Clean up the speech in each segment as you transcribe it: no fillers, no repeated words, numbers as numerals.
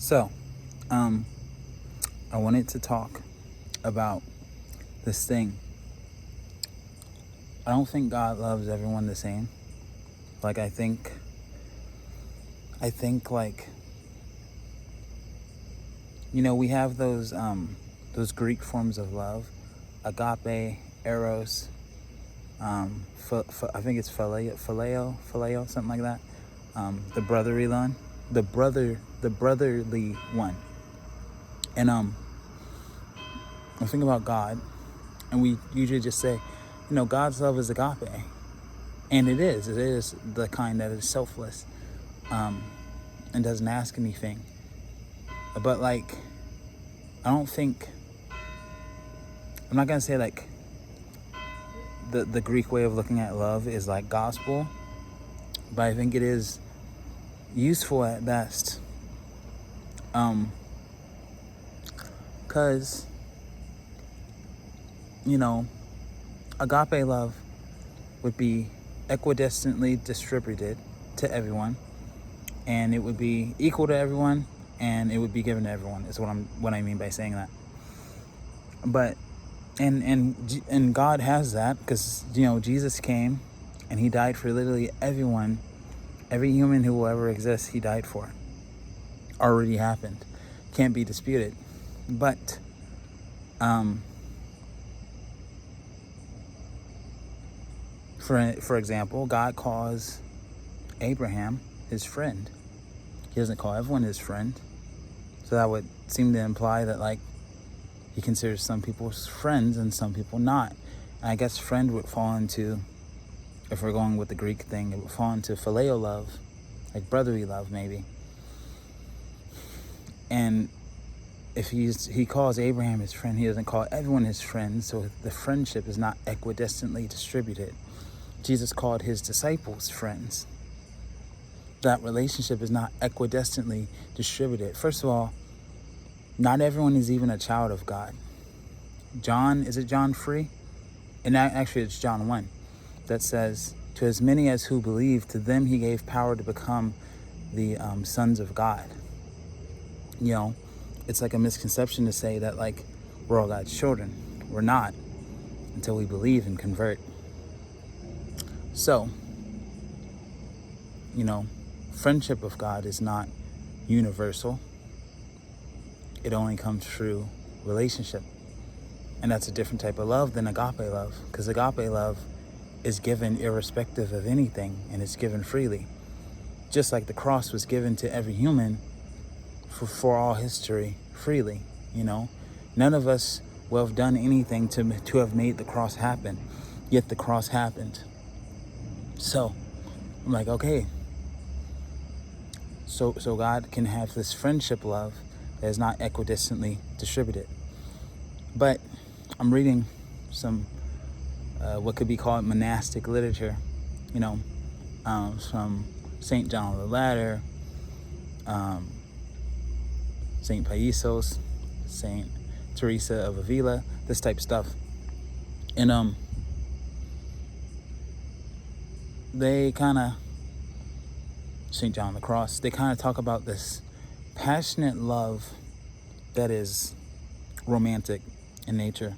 So, I wanted to talk about this thing. I don't think God loves everyone the same. Like, I think like, we have those Greek forms of love, agape, eros, I think it's phileo, something like that. The brotherly one, the brotherly one. And I think about God, and we usually just say, God's love is agape, and it is. It is the kind that is selfless, and doesn't ask anything. But like, I'm not gonna say like the Greek way of looking at love is like gospel, but I think it is useful at best. Cause agape love would be equidistantly distributed to everyone, and it would be equal to everyone, and it would be given to everyone. Is what I mean by saying that. But and God has that because Jesus came, and he died for literally everyone, every human who will ever exist. He died for. Already happened, can't be disputed. But for example, God calls Abraham his friend. He doesn't call everyone his friend. So that would seem to imply that like he considers some people friends and some people not. And I guess friend would fall into, if we're going with the Greek thing, it would fall into phileo love, like brotherly love maybe. And if he calls Abraham his friend, he doesn't call everyone his friend, so the friendship is not equidistantly distributed. Jesus called his disciples friends. That relationship is not equidistantly distributed. First of all, not everyone is even a child of God. Is it John 3? And actually it's John 1 that says, to as many as who believe, to them he gave power to become the sons of God. It's like a misconception to say that like we're all God's children. We're not, until we believe and convert. So, friendship with God is not universal. It only comes through relationship. And that's a different type of love than agape love, because agape love is given irrespective of anything, and it's given freely. Just like the cross was given to every human for all history freely, None of us will have done anything to have made the cross happen, yet the cross happened. So I'm like, okay, so God can have this friendship love that is not equidistantly distributed. But I'm reading some what could be called monastic literature, from St. John the Latter, St. Paisos, St. Teresa of Avila, this type of stuff. And they kind of, St. John the Cross, they kind of talk about this passionate love that is romantic in nature,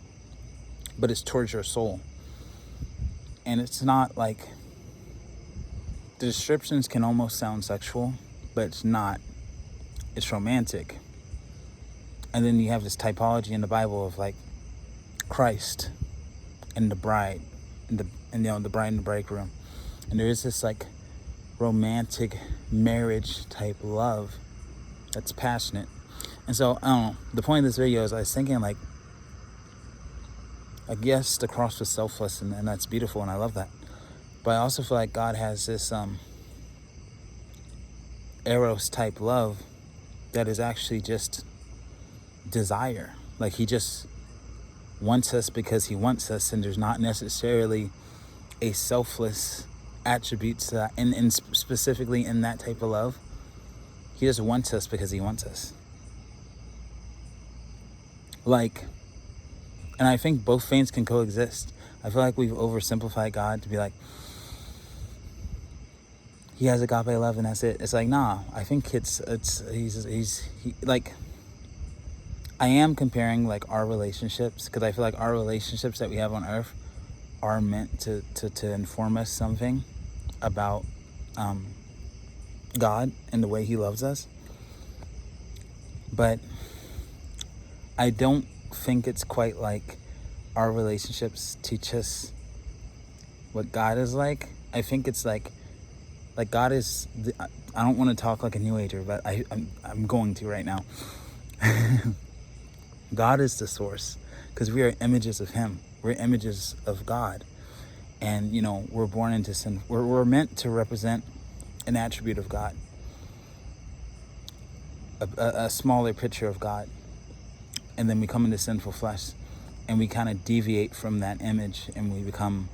but it's towards your soul. And it's not like, the descriptions can almost sound sexual, but it's not. It's romantic. And then you have this typology in the Bible of like Christ and the bride, and the bride and the bridegroom. And there is this like romantic marriage type love that's passionate. And so, I don't know, the point of this video is I was thinking like, I guess the cross was selfless, and that's beautiful, and I love that. But I also feel like God has this eros type love that is actually just desire. Like he just wants us because he wants us, and there's not necessarily a selfless attribute to that. And specifically in that type of love, he just wants us because he wants us. Like, and I think both things can coexist. I feel like we've oversimplified God to be like, he has agape love and that's it. It's like, nah, I think like, I am comparing like our relationships, because I feel like our relationships that we have on earth are meant to inform us something about God and the way he loves us. But I don't think it's quite like our relationships teach us what God is like. I think it's like God is I don't want to talk like a new ager, but I'm going to right now. God is the source, because we are images of him. We're images of God. And, we're born into sin. We're meant to represent an attribute of God, a smaller picture of God. And then we come into sinful flesh, and we kind of deviate from that image, and we become,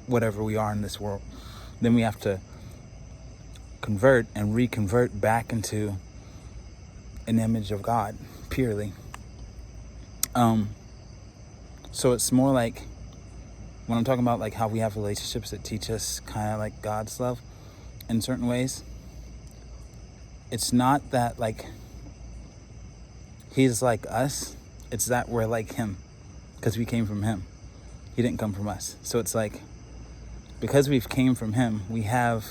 whatever we are in this world. Then we have to convert and reconvert back into an image of God, purely. So it's more like, when I'm talking about like how we have relationships that teach us kind of like God's love in certain ways, it's not that like he's like us, it's that we're like him, because we came from him. He didn't come from us. So it's like, because we've came from him, we have,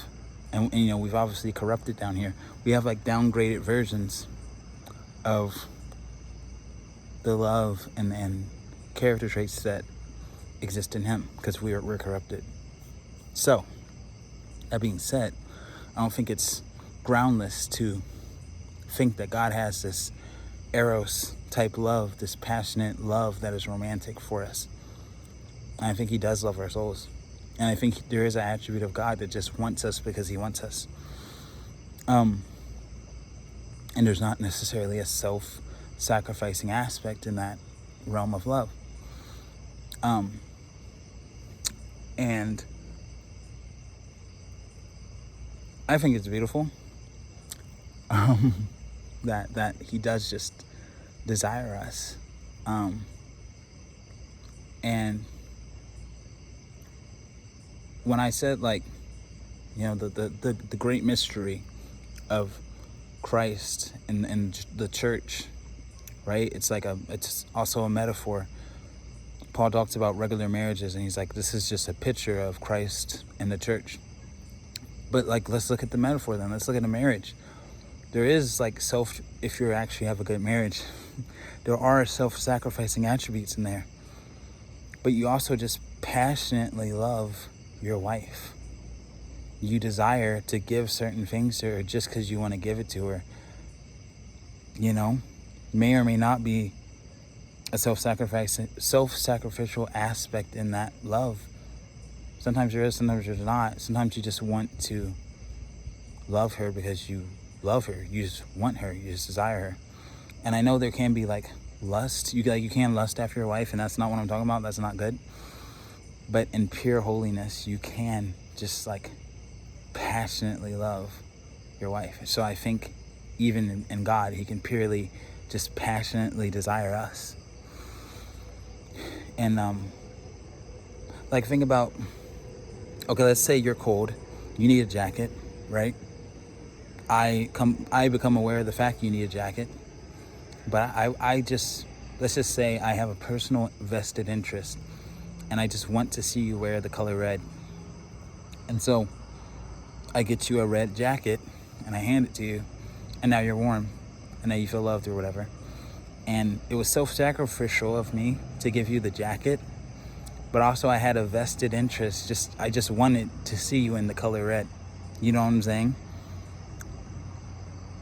and we've obviously corrupted down here, we have like downgraded versions of the love and character traits that exist in him, because we're corrupted. So, that being said, I don't think it's groundless to think that God has this eros type love, this passionate love that is romantic for us. And I think he does love our souls. And I think there is an attribute of God that just wants us because he wants us. And there's not necessarily a self-sacrificing aspect in that realm of love. And I think it's beautiful that he does just desire us. And when I said like, the great mystery of Christ and the church, right? It's also a metaphor. Paul talks about regular marriages, and he's like, this is just a picture of Christ and the church. But like, let's look at the metaphor then. Let's look at a marriage. There is like if you actually have a good marriage, there are self-sacrificing attributes in there. But you also just passionately love your wife. You desire to give certain things to her just because you want to give it to her. May or may not be a self-sacrificial aspect in that love. Sometimes there is, sometimes there's not. Sometimes you just want to love her because you love her. You just want her. You just desire her. And I know there can be like lust. You can lust after your wife, and that's not what I'm talking about. That's not good. But in pure holiness, you can just like passionately love your wife. So I think even in God, he can purely just passionately desire us. And like, think about, okay, let's say you're cold, you need a jacket, right? I become aware of the fact you need a jacket, but let's just say I have a personal vested interest, and I just want to see you wear the color red. And so I get you a red jacket, and I hand it to you, and now you're warm, and now you feel loved or whatever. And it was self-sacrificial of me to give you the jacket, but also I had a vested interest. I just wanted to see you in the color red. You know what I'm saying?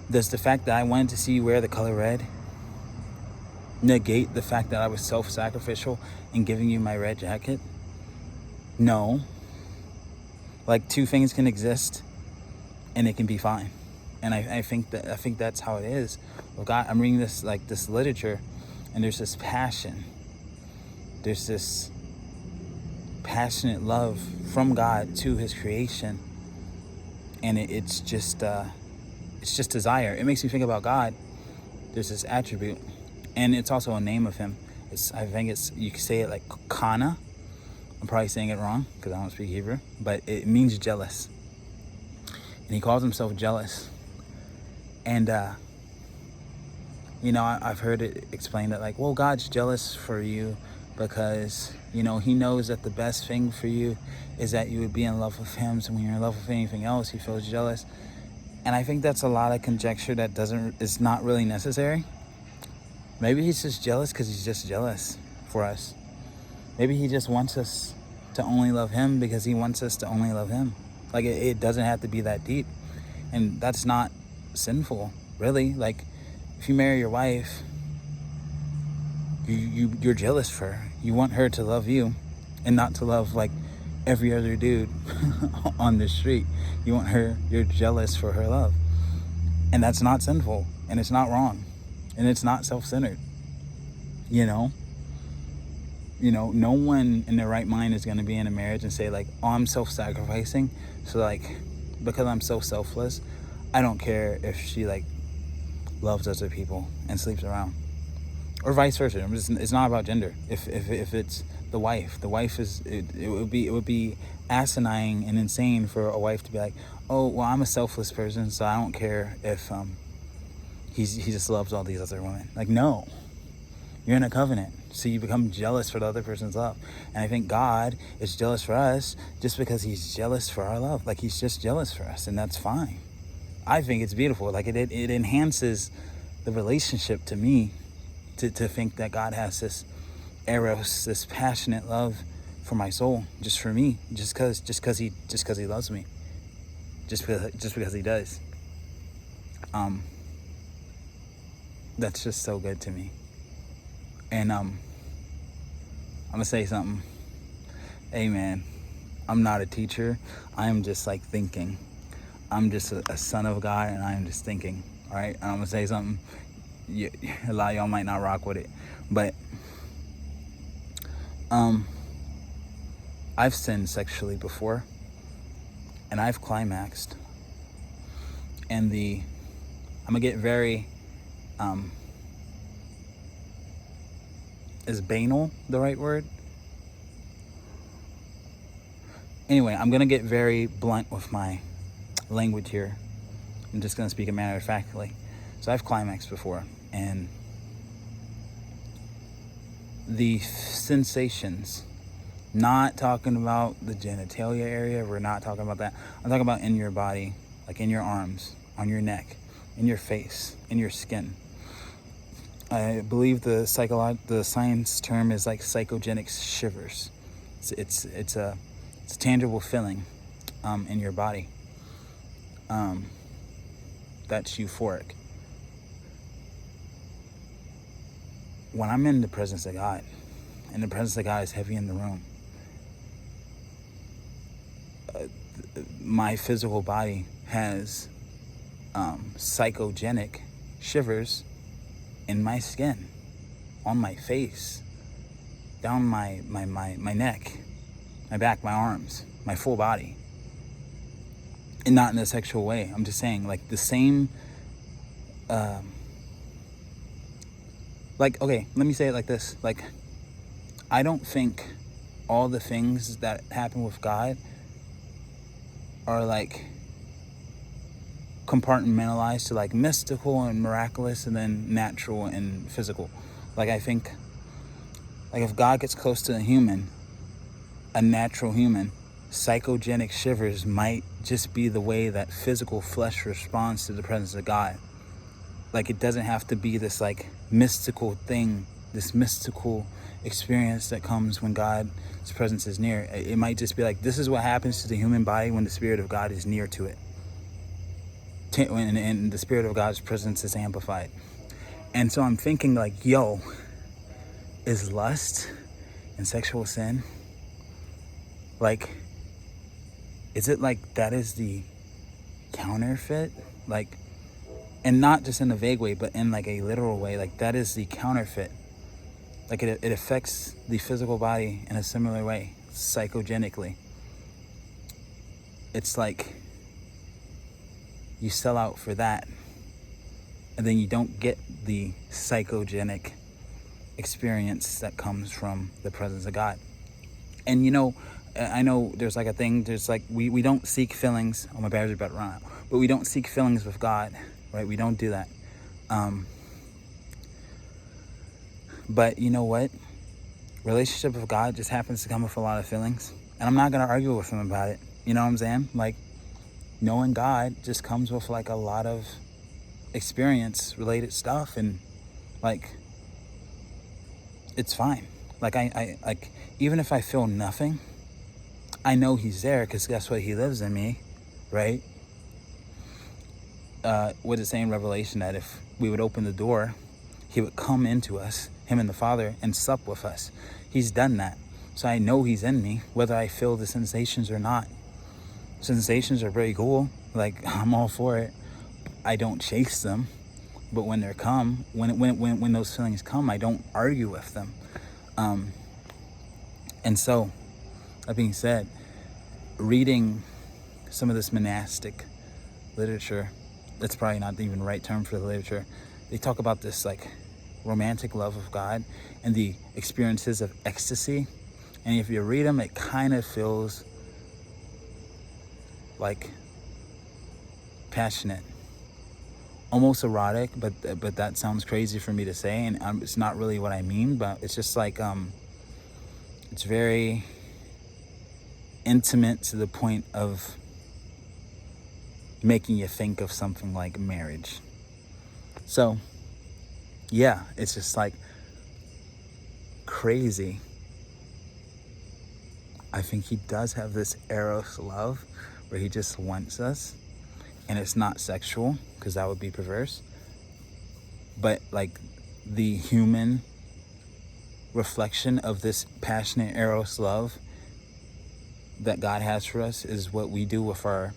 Does the fact that I wanted to see you wear the color red negate the fact that I was self-sacrificial in giving you my red jacket? No. Like, two things can exist and it can be fine. And I think that's how it is. Well, God, I'm reading this literature, and there's this passion. There's this passionate love from God to his creation. And it's just desire. It makes me think about God. There's this attribute, and it's also a name of him. You can say it like Kana. I'm probably saying it wrong because I don't speak Hebrew, but it means jealous. and he calls himself jealous. And I've heard it explained that, like, well, God's jealous for you because, he knows that the best thing for you is that you would be in love with him. So when you're in love with anything else, he feels jealous. And I think that's a lot of conjecture that is not really necessary. Maybe he's just jealous because he's just jealous for us. Maybe he just wants us to only love him because he wants us to only love him. Like, it doesn't have to be that deep. And that's not sinful, really. Like, if you marry your wife, you're jealous for her. You want her to love you and not to love, like, every other dude on the street. You're jealous for her love. And that's not sinful, and it's not wrong, and it's not self-centered. No one in their right mind is going to be in a marriage and say, like, oh, I'm self-sacrificing, so, like, because I'm so selfless, I don't care if she, like, loves other people and sleeps around, or vice versa. It's not about gender. If it's the wife is, it would be asinine and insane for a wife to be like, oh, well, I'm a selfless person, so I don't care if he just loves all these other women. Like, no, you're in a covenant, so you become jealous for the other person's love. And I think God is jealous for us just because he's jealous for our love. Like, he's just jealous for us, and that's fine. I think it's beautiful. Like, it enhances the relationship to me to think that God has this eros, this passionate love for my soul, just for me, just because he loves me, just because he does. That's just so good to me. And I'm gonna say something. Hey, man, I'm not a teacher. I am just, like, thinking. I'm just a son of God, and I am just thinking. All right, and I'm gonna say something. A lot of y'all might not rock with it, but I've sinned sexually before, and I've climaxed. And I'm gonna get very is banal the right word? Anyway, I'm gonna get very blunt with my language here. I'm just gonna speak a matter of factly. So I've climaxed before, and the sensations, not talking about the genitalia area, we're not talking about that. I'm talking about in your body, like in your arms, on your neck, in your face, in your skin. I believe the science term is like psychogenic shivers. It's a tangible feeling in your body. That's euphoric. When I'm in the presence of God, and the presence of God is heavy in the room, my physical body has psychogenic shivers in my skin, on my face, down my neck, my back, my arms, my full body. And not in a sexual way. I'm just saying, like, the same, like, okay, let me say it like this. Like, I don't think all the things that happen with God are, like, compartmentalized to, like, mystical and miraculous and then natural and physical. Like, I think, like, if God gets close to a human, a natural human, psychogenic shivers might just be the way that physical flesh responds to the presence of God. Like, it doesn't have to be this, like, mystical thing, this mystical experience that comes when God's presence is near. It might just be like, this is what happens to the human body when the Spirit of God is near to it. And the Spirit of God's presence is amplified. And so I'm thinking, like, yo, is lust and sexual sin, like, is it like that is the counterfeit? Like, and not just in a vague way, but in, like, a literal way. Like, that is the counterfeit. Like, it affects the physical body in a similar way, psychogenically. It's like you sell out for that, and then you don't get the psychogenic experience that comes from the presence of God. And I know there's like a thing, there's like, we don't seek feelings. Oh, my battery's about to run out. But we don't seek feelings with God, right? We don't do that. But you know what? Relationship with God just happens to come with a lot of feelings. And I'm not going to argue with him about it. You know what I'm saying? Like, knowing God just comes with like a lot of experience related stuff. And like, it's fine. Like, I like, even if I feel nothing, I know he's there, because guess what? He lives in me, right? What it say in Revelation, that if we would open the door, he would come into us, him and the Father, and sup with us. He's done that. So I know he's in me, whether I feel the sensations or not. Sensations are very cool. Like, I'm all for it. I don't chase them. But when they come, when those feelings come, I don't argue with them. And so, that being said, reading some of this monastic literature, that's probably not even the right term for the literature, they talk about this like romantic love of God and the experiences of ecstasy. And if you read them, it kind of feels like passionate, almost erotic, but that sounds crazy for me to say, and it's not really what I mean. But it's just like it's very intimate to the point of making you think of something like marriage. So yeah, it's just like crazy. I think he does have this eros love where he just wants us, and it's not sexual, because that would be perverse, but like the human reflection of this passionate eros love that God has for us is what we do with our,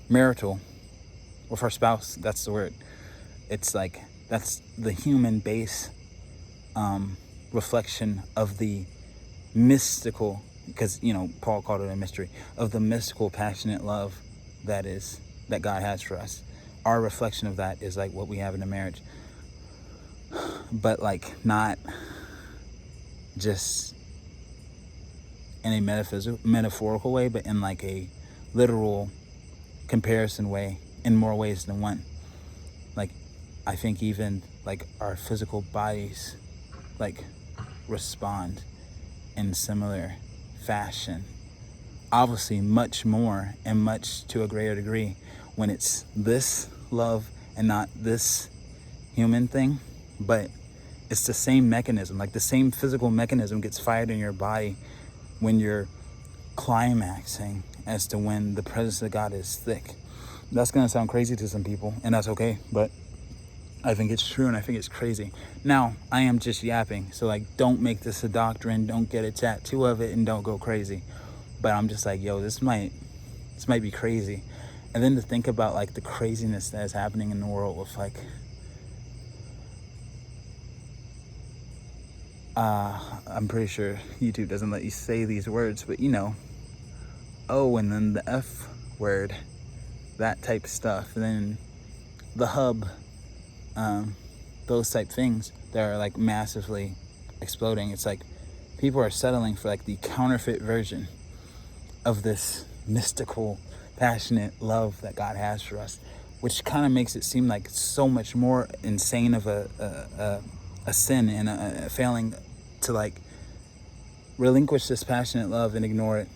marital, with our spouse. That's the word. It's like, that's the human base reflection of the mystical, because Paul called it a mystery, of the mystical passionate love that God has for us. Our reflection of that is like what we have in a marriage, but like not just in a metaphorical way, but in like a literal comparison way, in more ways than one. Like, I think even like our physical bodies like respond in similar fashion, obviously much more and much to a greater degree when it's this love and not this human thing. But it's the same mechanism, like the same physical mechanism gets fired in your body when you're climaxing as to when the presence of God is thick. That's going to sound crazy to some people, and that's okay, but I think it's true, and I think it's crazy. Now, I am just yapping, so like, don't make this a doctrine, don't get a tattoo of it, and don't go crazy. But I'm just like, yo, this might be crazy. And then to think about like the craziness that is happening in the world with like I'm pretty sure YouTube doesn't let you say these words, but oh, and then the F word, that type of stuff, and then the hub, those type things that are like massively exploding. It's like people are settling for like the counterfeit version of this mystical, passionate love that God has for us, which kind of makes it seem like so much more insane of a sin and a failing to like relinquish this passionate love and ignore it,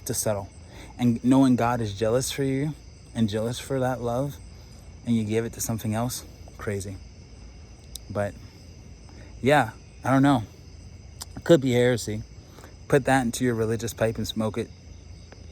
to settle. And knowing God is jealous for you and jealous for that love, and you give it to something else, crazy. But yeah, I don't know. It could be heresy. Put that into your religious pipe and smoke it.